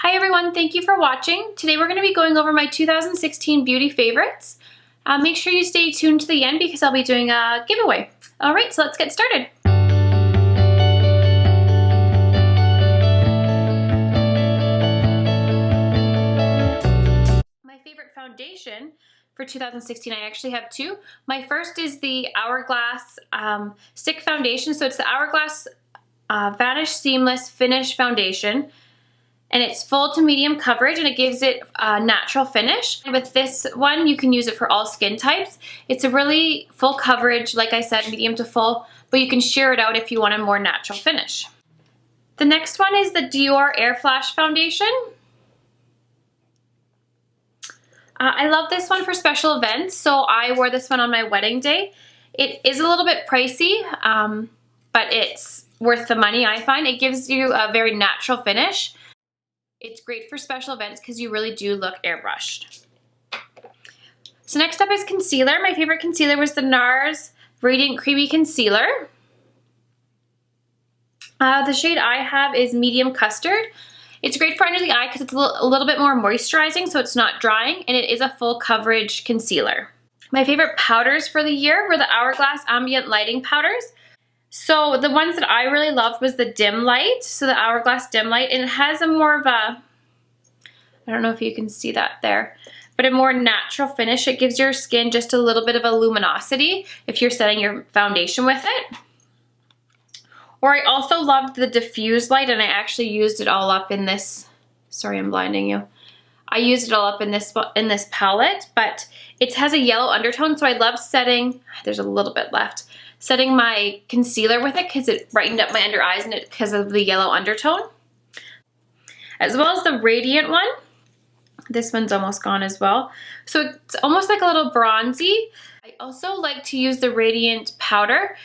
Hi everyone, thank you for watching. Today we're going to be going over my 2016 beauty favorites. Make sure you stay tuned to the end because I'll be doing a giveaway. Alright, so let's get started. My favorite foundation for 2016, I actually have two. My first is the Hourglass Stick Foundation. So it's the Hourglass Vanish Seamless Finish Foundation. And it's full to medium coverage and it gives it a natural finish. With this one, you can use it for all skin types. It's a really full coverage, like I said, medium to full, but you can sheer it out if you want a more natural finish. The next one is the Dior Air Flash Foundation. I love this one for special events, so I wore this one on my wedding day. It is a little bit pricey, but it's worth the money, I find. It gives you a very natural finish. It's great for special events because you really do look airbrushed. So next up is concealer. My favorite concealer was the NARS Radiant Creamy Concealer. The shade I have is Medium Custard. It's great for under the eye because it's a little bit more moisturizing, so it's not drying, and it is a full coverage concealer. My favorite powders for the year were the Hourglass Ambient Lighting Powders. So the ones that I really loved was the Dim Light, so the Hourglass Dim Light, and it has a more of a, I don't know if you can see that there, but a more natural finish. It gives your skin just a little bit of a luminosity if you're setting your foundation with it. Or I also loved the Diffuse Light, and I actually used it all up in this, sorry I'm blinding you. I used it all up in this palette, but it has a yellow undertone, so I love setting, there's a little bit left, setting my concealer with it because it brightened up my under eyes and it because of the yellow undertone. As well as the Radiant one. This one's almost gone as well. So it's almost like a little bronzy. I also like to use the Radiant powder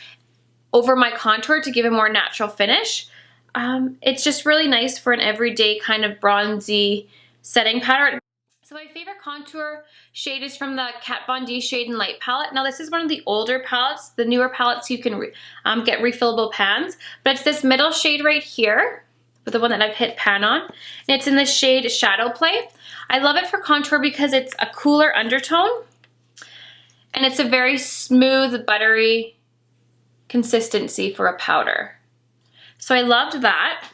over my contour to give a more natural finish. It's just really nice for an everyday kind of bronzy setting powder. So my favorite contour shade is from the Kat Von D Shade and Light palette. Now this is one of the older palettes. The newer palettes you can get refillable pans, but it's this middle shade right here, with the one that I've hit pan on, and it's in the shade Shadow Play. I love it for contour because it's a cooler undertone, and it's a very smooth, buttery consistency for a powder. So I loved that.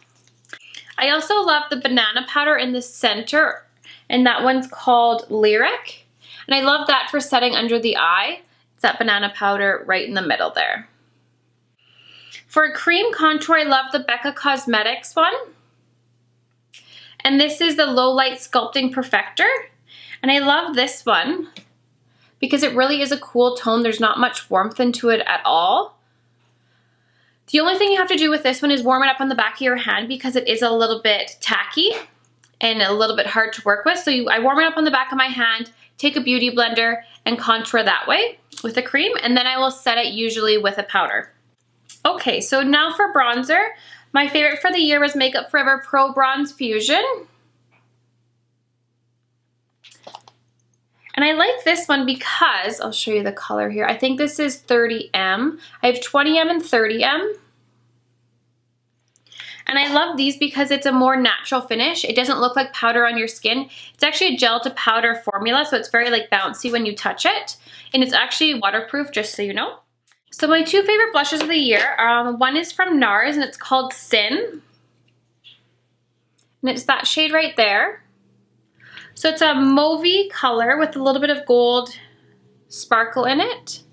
I also love the banana powder in the center, and that one's called Lyric. And I love that for setting under the eye. It's that banana powder right in the middle there. For a cream contour, I love the Becca Cosmetics one. And this is the Low Light Sculpting Perfector. And I love this one because it really is a cool tone. There's not much warmth into it at all. The only thing you have to do with this one is warm it up on the back of your hand because it is a little bit tacky and a little bit hard to work with. So I warm it up on the back of my hand, take a beauty blender, and contour that way with a cream, and then I will set it usually with a powder. Okay, so now for bronzer. My favorite for the year was Makeup Forever Pro Bronze Fusion. And I like this one because, I'll show you the color here. I think this is 30M. I have 20M and 30M. And I love these because it's a more natural finish. It doesn't look like powder on your skin. It's actually a gel to powder formula, so it's very like bouncy when you touch it. And it's actually waterproof, just so you know. So my two favorite blushes of the year, one is from NARS and it's called Sin. And it's that shade right there. So it's a mauvey color with a little bit of gold sparkle in it.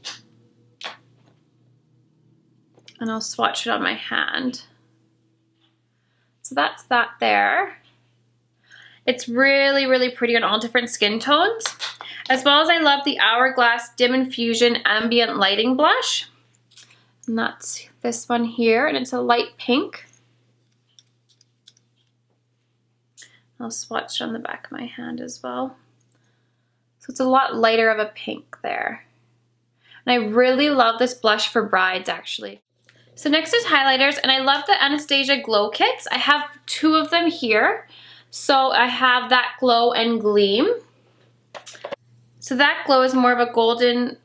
And I'll swatch it on my hand. So that's that there. It's really, really pretty on all different skin tones. As well as I love the Hourglass Dim Infusion Ambient Lighting Blush. And that's this one here, and it's a light pink. I'll swatch it on the back of my hand as well. So it's a lot lighter of a pink there. And I really love this blush for brides, actually. So next is highlighters, and I love the Anastasia Glow Kits. I have two of them here. So I have that Glow and Gleam. So that glow is more of a golden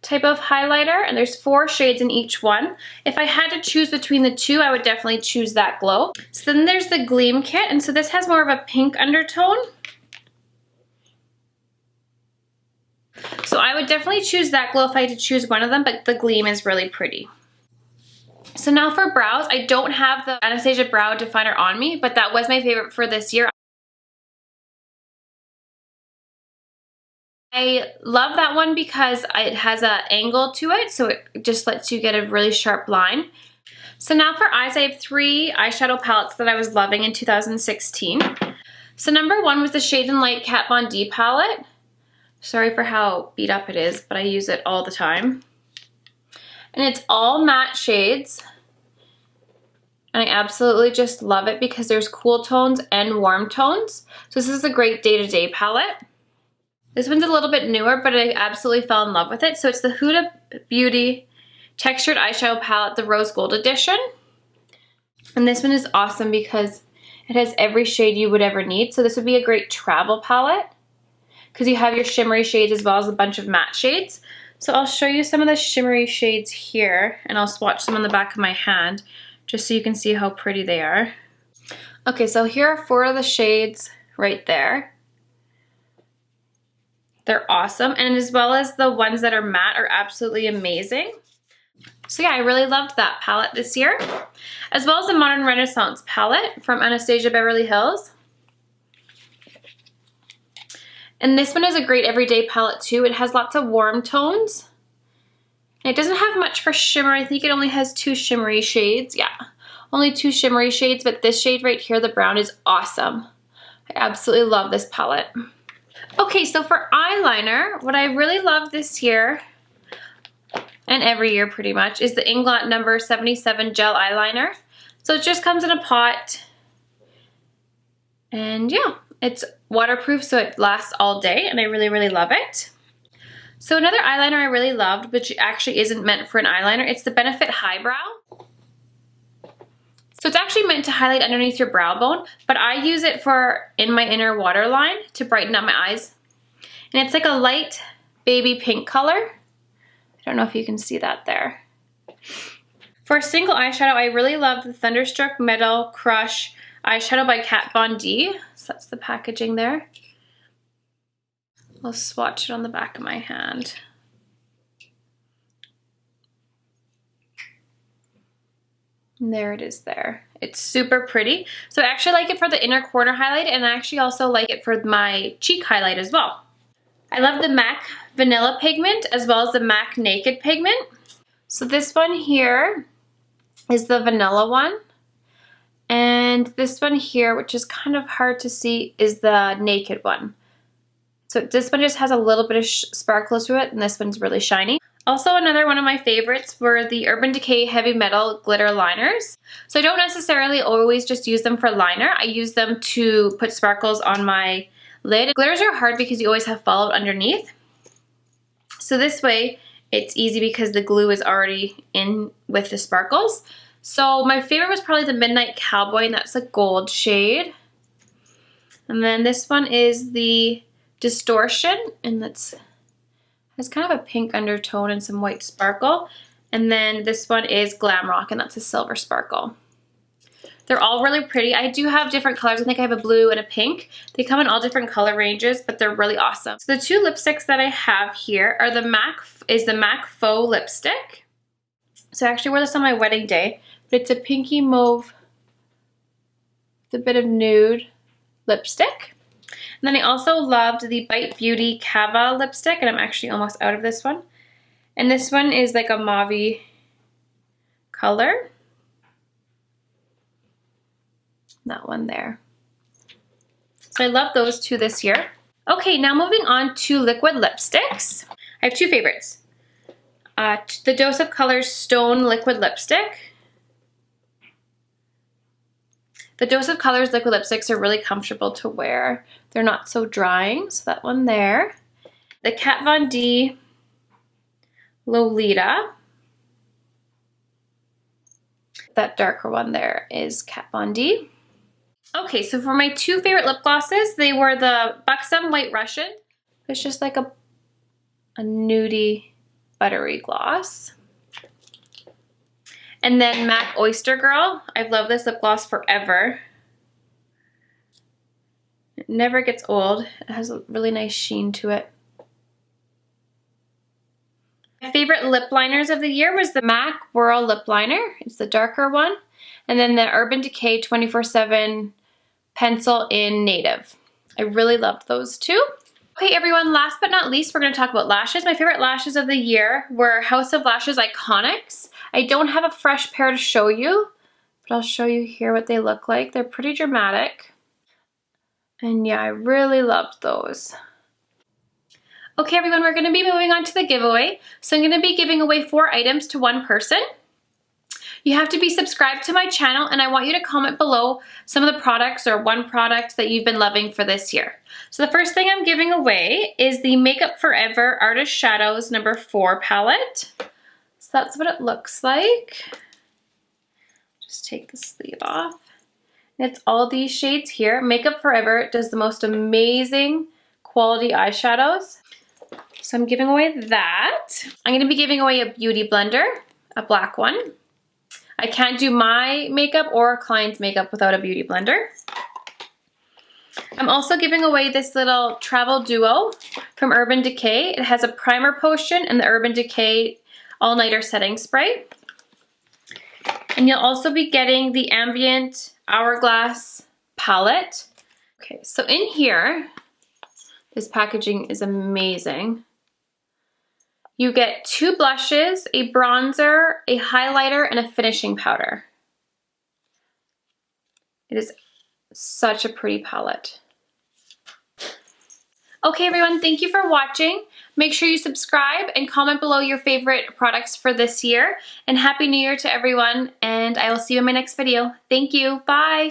type of highlighter, and there's 4 shades in each one. If I had to choose between the two, I would definitely choose that glow. So then there's the Gleam Kit, and so this has more of a pink undertone. So I would definitely choose that glow if I had to choose one of them, but the Gleam is really pretty. So now for brows, I don't have the Anastasia Brow Definer on me, but that was my favorite for this year. I love that one because it has an angle to it, so it just lets you get a really sharp line. So now for eyes, I have 3 eyeshadow palettes that I was loving in 2016. So number 1 was the Shade and Light Kat Von D palette. Sorry for how beat up it is, but I use it all the time. And it's all matte shades. And I absolutely just love it because there's cool tones and warm tones. So this is a great day-to-day palette. This one's a little bit newer, but I absolutely fell in love with it. So it's the Huda Beauty Textured Eyeshadow Palette, the Rose Gold Edition. And this one is awesome because it has every shade you would ever need. So this would be a great travel palette because you have your shimmery shades as well as a bunch of matte shades. So I'll show you some of the shimmery shades here, and I'll swatch them on the back of my hand just so you can see how pretty they are. Okay, so here are 4 of the shades right there. They're awesome, and as well as the ones that are matte are absolutely amazing. So yeah, I really loved that palette this year, as well as the Modern Renaissance palette from Anastasia Beverly Hills. And this one is a great everyday palette too. It has lots of warm tones. And it doesn't have much for shimmer. I think it only has 2 shimmery shades. Yeah, only 2 shimmery shades, but this shade right here, the brown, is awesome. I absolutely love this palette. Okay, so for eyeliner, what I really love this year, and every year pretty much, is the Inglot number 77 gel eyeliner. So it just comes in a pot, and yeah, it's waterproof so it lasts all day, and I really, really love it. So another eyeliner I really loved, which actually isn't meant for an eyeliner, it's the Benefit Highbrow. So it's actually meant to highlight underneath your brow bone, but I use it for in my inner waterline to brighten up my eyes. And it's like a light baby pink color. I don't know if you can see that there. For a single eyeshadow, I really love the Thunderstruck Metal Crush eyeshadow by Kat Von D. So that's the packaging there. I'll swatch it on the back of my hand. And there it is there. It's super pretty. So I actually like it for the inner corner highlight, and I actually also like it for my cheek highlight as well. I love the MAC Vanilla Pigment as well as the MAC Naked Pigment. So this one here is the vanilla one. And this one here, which is kind of hard to see, is the naked one. So this one just has a little bit of sparkle to it, and this one's really shiny. Also, another one of my favorites were the Urban Decay Heavy Metal Glitter Liners. So I don't necessarily always just use them for liner. I use them to put sparkles on my lid. Glitters are hard because you always have fallout underneath. So this way, it's easy because the glue is already in with the sparkles. So my favorite was probably the Midnight Cowboy, and that's a gold shade. And then this one is the Distortion, and that's has kind of a pink undertone and some white sparkle. And then this one is Glam Rock, and that's a silver sparkle. They're all really pretty. I do have different colors. I think I have a blue and a pink. They come in all different color ranges, but they're really awesome. So the 2 lipsticks that I have here are the MAC Faux lipstick. So I actually wore this on my wedding day, but it's a pinky mauve with a bit of nude lipstick. And then I also loved the Bite Beauty Cava lipstick, and I'm actually almost out of this one. And this one is like a mauve color. That one there. So I love those 2 this year. Okay, now moving on to liquid lipsticks. I have 2 favorites. The Dose of Colors Stone Liquid Lipstick. The Dose of Colors liquid lipsticks are really comfortable to wear. They're not so drying, so that one there. The Kat Von D Lolita. That darker one there is Kat Von D. Okay, so for my 2 favorite lip glosses, they were the Buxom White Russian. It's just like a nudie Buttery Gloss. And then MAC Oyster Girl. I've loved this lip gloss forever. It never gets old. It has a really nice sheen to it. My favorite lip liners of the year was the MAC Whirl Lip Liner. It's the darker one. And then the Urban Decay 24/7 Pencil in Native. I really loved those two. Okay everyone, last but not least, we're going to talk about lashes. My favorite lashes of the year were House of Lashes Iconics. I don't have a fresh pair to show you, but I'll show you here what they look like. They're pretty dramatic. And yeah, I really loved those. Okay everyone, we're going to be moving on to the giveaway. So I'm going to be giving away 4 items to one person. You have to be subscribed to my channel, and I want you to comment below some of the products or one product that you've been loving for this year. So the first thing I'm giving away is the Makeup Forever Artist Shadows No. 4 palette. So that's what it looks like. Just take the sleeve off. And it's all these shades here. Makeup Forever does the most amazing quality eyeshadows. So I'm giving away that. I'm going to be giving away a beauty blender, a black one. I can't do my makeup or a client's makeup without a beauty blender. I'm also giving away this little travel duo from Urban Decay. It has a primer potion and the Urban Decay all-nighter setting spray. And you'll also be getting the Ambient Hourglass palette. Okay, so in here, this packaging is amazing. You get 2 blushes, a bronzer, a highlighter, and a finishing powder. It is such a pretty palette. Okay everyone, thank you for watching. Make sure you subscribe and comment below your favorite products for this year. And Happy New Year to everyone, and I will see you in my next video. Thank you, bye!